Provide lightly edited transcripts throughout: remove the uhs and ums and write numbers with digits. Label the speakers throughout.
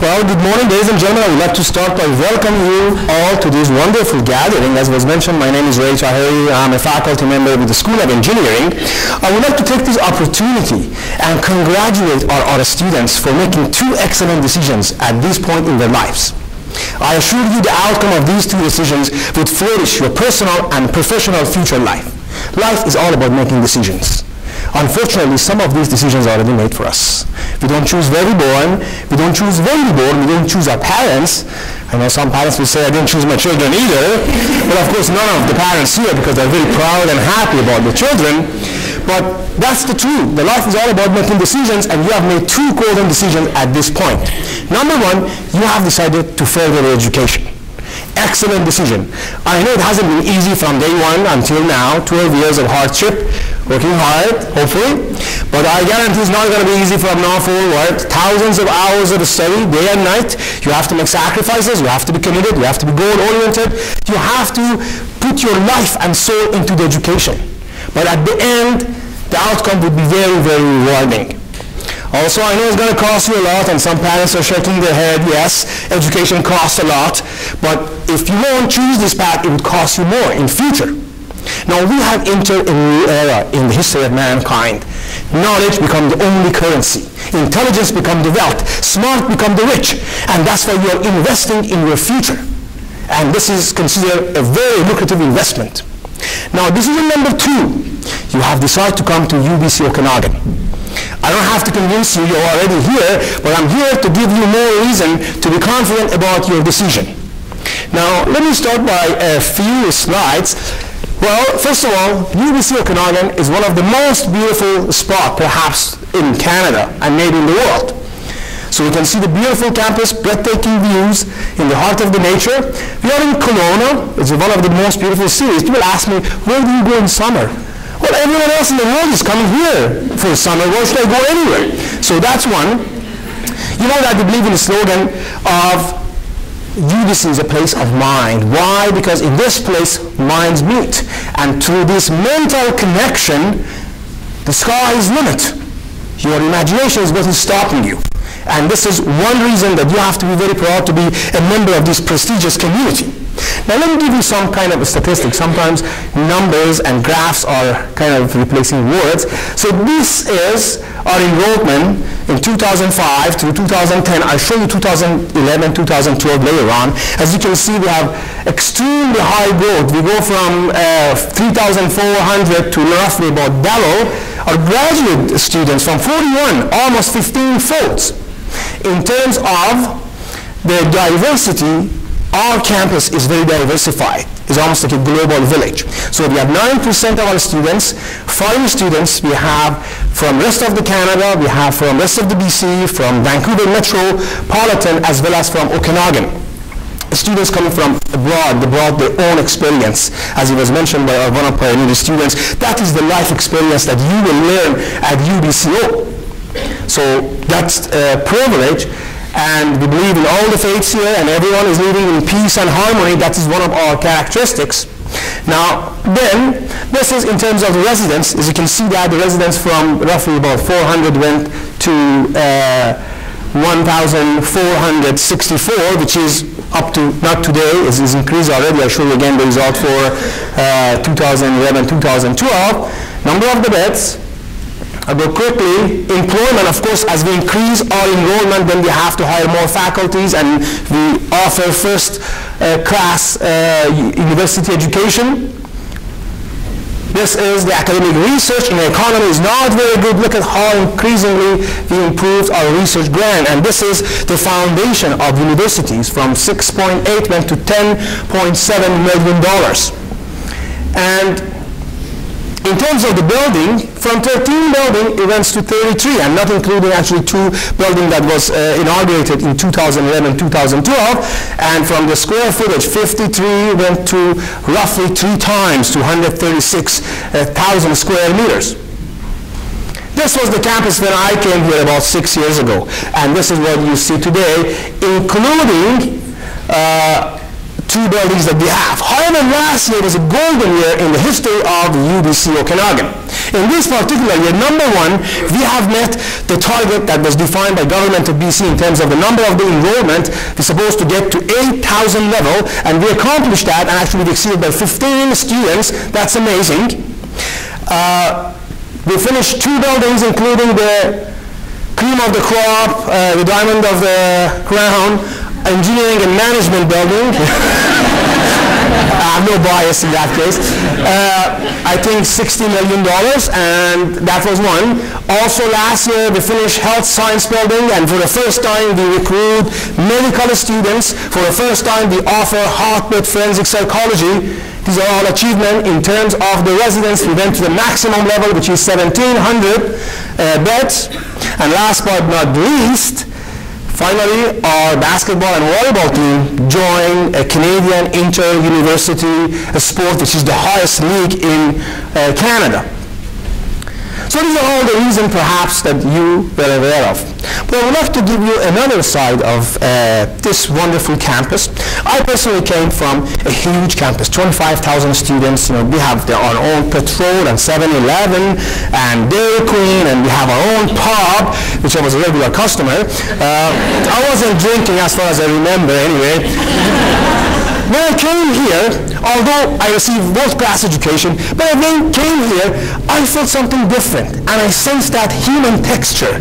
Speaker 1: Well, good morning, ladies and gentlemen. I would like to start by welcoming you all to this wonderful gathering. As was mentioned, my name is Taheri. I'm a faculty member with the School of Engineering. I would like to take this opportunity and congratulate our students for making two excellent decisions at this point in their lives. I assure you the outcome of these two decisions would flourish your personal and professional future life. Life is all about making decisions. Unfortunately, some of these decisions are already made for us. We don't choose where we're born, we don't choose when we're born, we don't choose our parents. I know some parents will say, I didn't choose my children either. But of course, none of the parents here, because they're very proud and happy about the children. But that's the truth. The life is all about making decisions, and you have made two golden decisions at this point. Number one, you have decided to further your education. Excellent decision. I know it hasn't been easy from day one until now, 12 years of hardship, working hard, hopefully, but I guarantee it's not going to be easy from now forward. Thousands of hours of study, day and night. You have to make sacrifices, you have to be committed, you have to be goal-oriented, you have to put your life and soul into the education. But at the end, the outcome would be very, very rewarding. Also, I know it's going to cost you a lot, and some parents are shaking their head. Yes, education costs a lot, but if you won't choose this path, it would cost you more in future. Now, we have entered a new era in the history of mankind. Knowledge becomes the only currency. Intelligence becomes the wealth. Smart become the rich. And that's why you are investing in your future. And this is considered a very lucrative investment. Now, decision number two, you have decided to come to UBCO Okanagan. I don't have to convince you, you're already here, but I'm here to give you more reason to be confident about your decision. Now, let me start by a few slides. Well, first of all, UBCO Okanagan is one of the most beautiful spots, perhaps, in Canada and maybe in the world. So you can see the beautiful campus, breathtaking views in the heart of the nature. We are in Kelowna. It's one of the most beautiful cities. People ask me, where do you go in summer? Well, everyone else in the world is coming here for summer. Why should I go anywhere? So that's one. You know that we believe in the slogan of UBC is a place of mind. Why? Because in this place, minds meet. And through this mental connection, the sky is the limit. Your imagination is what is stopping you. And this is one reason that you have to be very proud to be a member of this prestigious community. Now let me give you some kind of a statistic. Sometimes numbers and graphs are kind of replacing words. So this is our enrollment in 2005 to 2010. I'll show you 2011, 2012 later on. As you can see, we have extremely high growth. We go from 3,400 to roughly about double. Our graduate students from 41, almost 15 folds. In terms of the diversity, our campus is very diversified. It's almost like a global village. So we have 9% of our students, foreign students. We have from rest of the Canada, we have from rest of the BC, from Vancouver Metropolitan, as well as from Okanagan. Students coming from abroad, they brought their own experience. As it was mentioned by one of our new students, that is the life experience that you will learn at UBCO. So that's a privilege. And we believe in all the faiths here, and everyone is living in peace and harmony. That is one of our characteristics. Now, then, this is in terms of the residents. As you can see that the residents from roughly about 400 went to 1,464, which is up to, not today, is increased already. I'll show you again the result for 2011, 2012. Number of the beds. I'll go quickly. Employment, of course, as we increase our enrollment, then we have to hire more faculties, and we offer first class university education. This is the academic research in the economy is not very good. Look at how increasingly we improved our research grant, and this is the foundation of universities from 6.8 went to $10.7 million. And in terms of the building, from 13 buildings, it went to 33, and not including actually 2 buildings that was inaugurated in 2011, 2012. And from the square footage, 53 went to roughly 3 times to 136,000 square meters. This was the campus when I came here about 6 years ago. And this is what you see today, including 2 buildings that we have. However, last year was a golden year in the history of UBCO Okanagan. In this particular year, number one, we have met the target that was defined by government of BC in terms of the number of the enrollment. We're supposed to get to 8,000 level, and we accomplished that, and actually we exceeded by 15 students. That's amazing. We finished 2 buildings, including the cream of the crop, the diamond of the crown, engineering and management building. I have no bias in that case. I think $60 million, and that was one. Also last year we finished health science building, and for the first time we recruit medical students. For the first time we offer heartbeat forensic psychology. These are all achievements in terms of the residents. We went to the maximum level, which is 1,700 beds. And last but not least, finally, our basketball and volleyball team joined a Canadian inter-university sport, which is the highest league in Canada. So these are all the reasons, perhaps, that you were aware of. But I would like to give you another side of this wonderful campus. I personally came from a huge campus, 25,000 students. You know, we have our own Petrol and 7-Eleven and Dairy Queen, and we have our own pub, which I was a regular customer. I wasn't drinking as far as I remember anyway. When I came here, although I received world-class education, but when I came here, I felt something different, and I sensed that human texture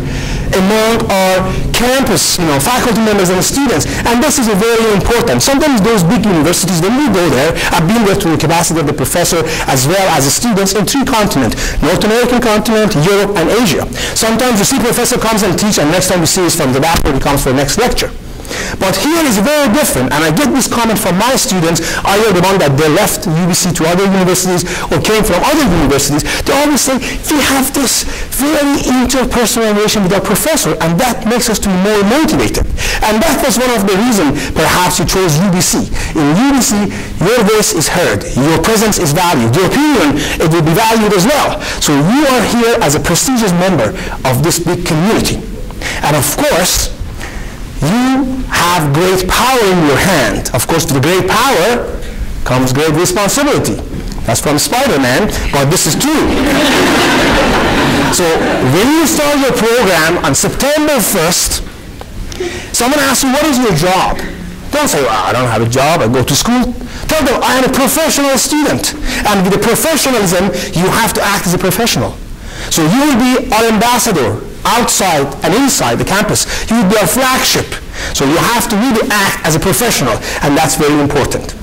Speaker 1: among our campus, faculty members and students, and this is very important. Sometimes those big universities, when we go there, I've been there to the capacity of the professor as well as the students in 3 continents, North American continent, Europe, and Asia. Sometimes you see professor comes and teach, and next time you see is from the back when he comes for the next lecture. But here is very different, and I get this comment from my students, either the one that they left UBC to other universities or came from other universities. They always say, we have this very interpersonal relation with our professor, and that makes us to be more motivated. And that was one of the reasons perhaps you chose UBC. In UBC, your voice is heard, your presence is valued, your opinion, it will be valued as well. So you are here as a prestigious member of this big community. And of course, you have great power in your hand. Of course, with great power comes great responsibility. That's from Spider-Man, but this is true. So when you start your program on September 1st, someone asks you, what is your job? Don't say, well, I don't have a job, I go to school. Tell them, I am a professional student. And with the professionalism, you have to act as a professional. So you will be our ambassador outside and inside the campus. You will be our flagship. So you have to really act as a professional, and that's very important.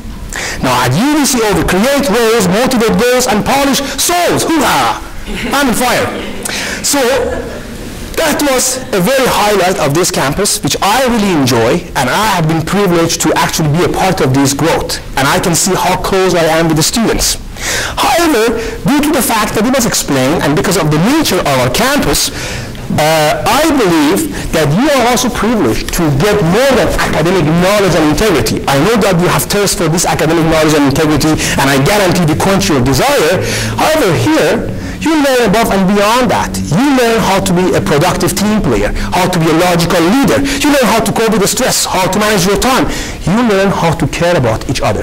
Speaker 1: Now at UBCO, we create roles, motivate goals, and polish souls. Hoo-ha! I'm on fire. So that was a very highlight of this campus, which I really enjoy, and I have been privileged to actually be a part of this growth, and I can see how close I am with the students. However, due to the fact that it was explained, and because of the nature of our campus, I believe that you are also privileged to get more than academic knowledge and integrity. I know that you have thirst for this academic knowledge and integrity, and I guarantee to quench your desire. However, here, you learn above and beyond that. You learn how to be a productive team player, how to be a logical leader. You learn how to cope with the stress, how to manage your time. You learn how to care about each other.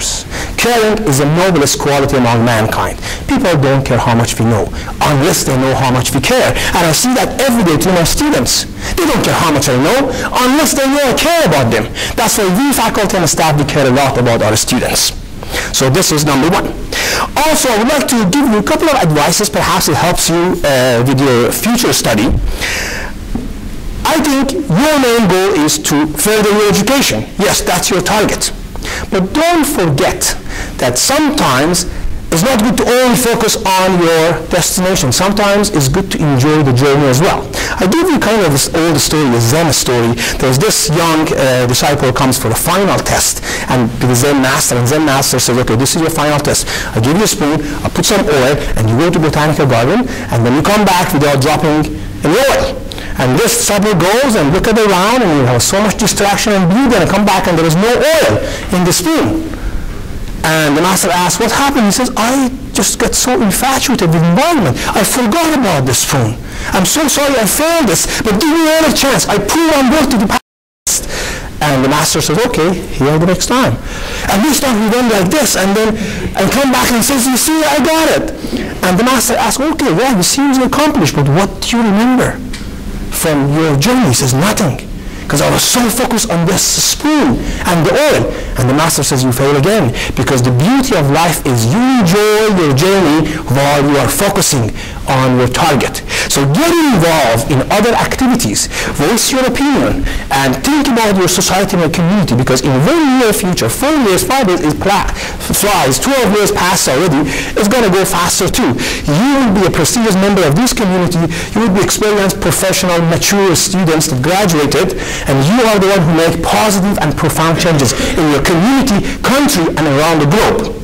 Speaker 1: Caring is the noblest quality among mankind. People don't care how much we know, unless they know how much we care. And I see that every day to my students. They don't care how much I know, unless they know I care about them. That's why we faculty and staff, we care a lot about our students. So this is number one. Also, I would like to give you a couple of advices. Perhaps it helps you with your future study. I think your main goal is to further your education. Yes, that's your target. But don't forget that sometimes it's not good to only focus on your destination. Sometimes it's good to enjoy the journey as well. I give you kind of this old story, the Zen story. There's this young disciple comes for a final test, and the Zen master, and Zen master says, okay, this is your final test. I give you a spoon, I put some oil, and you go to botanical garden, and then you come back without dropping any oil. And this disciple goes and look around, and you have so much distraction and beauty, and come back and there is no oil in the spoon. And the master asks, what happened? He says, I just get so infatuated with environment. I forgot about the spoon. I'm so sorry I failed this, but give me another chance. I prove I'm worthy to pass. And the master says, okay, here the next time. And this time he went like this, and then come back and says, you see, I got it. And the master asks, okay, well, you seem to accomplish, but what do you remember from your journey? He says, nothing. Because I was so focused on this spoon and the oil. And the master says, you fail again. Because the beauty of life is you enjoy your journey while you are focusing on your target. So get involved in other activities, voice your opinion, and think about your society and your community, because in the very near future, 4 years, 5 years, it flies, 12 years passed already, it's going to go faster too. You will be a prestigious member of this community, you will be experienced, professional, mature students that graduated, and you are the one who make positive and profound changes in your community, country, and around the globe.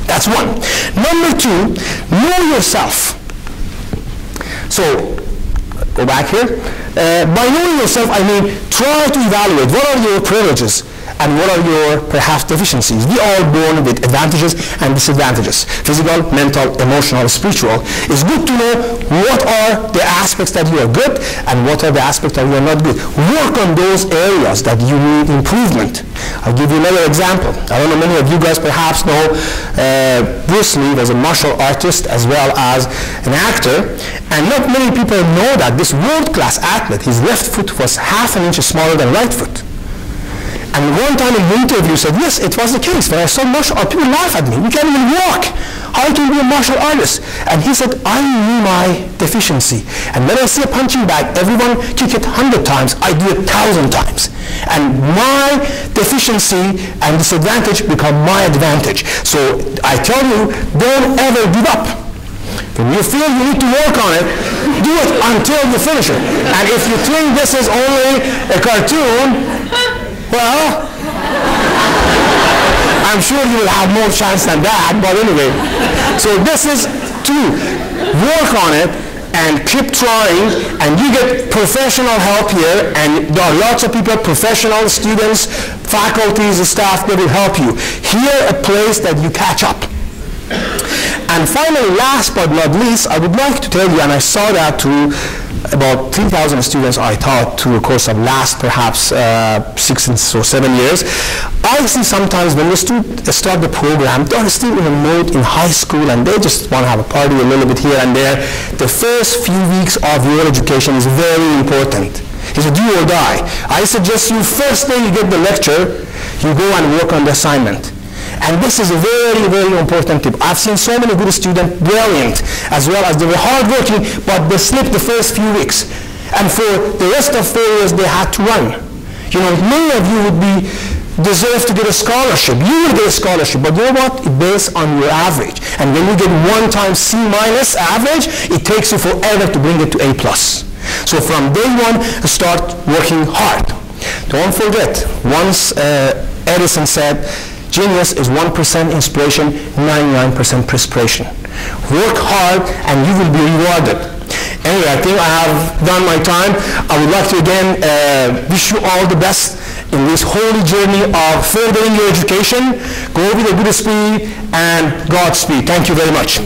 Speaker 1: That's one. Number 2, know yourself. So, go back here. By knowing yourself, I mean try to evaluate what are your privileges and what are your, perhaps, deficiencies. We are born with advantages and disadvantages. Physical, mental, emotional, spiritual. It's good to know what are the aspects that you are good and what are the aspects that you are not good. Work on those areas that you need improvement. I'll give you another example. I don't know, many of you guys perhaps know Bruce Lee was a martial artist as well as an actor, and not many people know that this world-class athlete, his left foot was ½ an inch smaller than right foot. And one time in the interview said, yes, it was the case. When I saw martial art, people laugh at me. We can't even walk. How can you be a martial artist? And he said, I knew my deficiency. And when I see a punching bag, everyone kick it 100 times. I do it 1,000 times. And my deficiency and disadvantage become my advantage. So I tell you, don't ever give up. When you feel you need to work on it, do it until you finish it. And if you think this is only a cartoon, well, I'm sure you will have more chance than that, but anyway. So this is to work on it and keep trying, and you get professional help here, and there are lots of people, professional students, faculties, staff that will help you. Here, a place that you catch up. And finally, last but not least, I would like to tell you, and I saw that through about 3,000 students I taught through a course of last perhaps 6 or 7 years. I see sometimes when the students start the program, they're still in a mode in high school and they just want to have a party a little bit here and there. The first few weeks of your education is very important. It's a do or die. I suggest you first day you get the lecture, you go and work on the assignment. And this is a very, very important tip. I've seen so many good students, brilliant, as well as they were hardworking, but they slipped the first few weeks. And for the rest of 4 years, they had to run. You know, many of you would deserve to get a scholarship. You will get a scholarship, but you know what? It's based on your average. And when you get 1 times C- average, it takes you forever to bring it to A+. So from day 1, start working hard. Don't forget, once Edison said, genius is 1% inspiration, 99% perspiration. Work hard and you will be rewarded. Anyway, I think I have done my time. I would like to again wish you all the best in this holy journey of furthering your education. Go with a good speed and Godspeed. Thank you very much.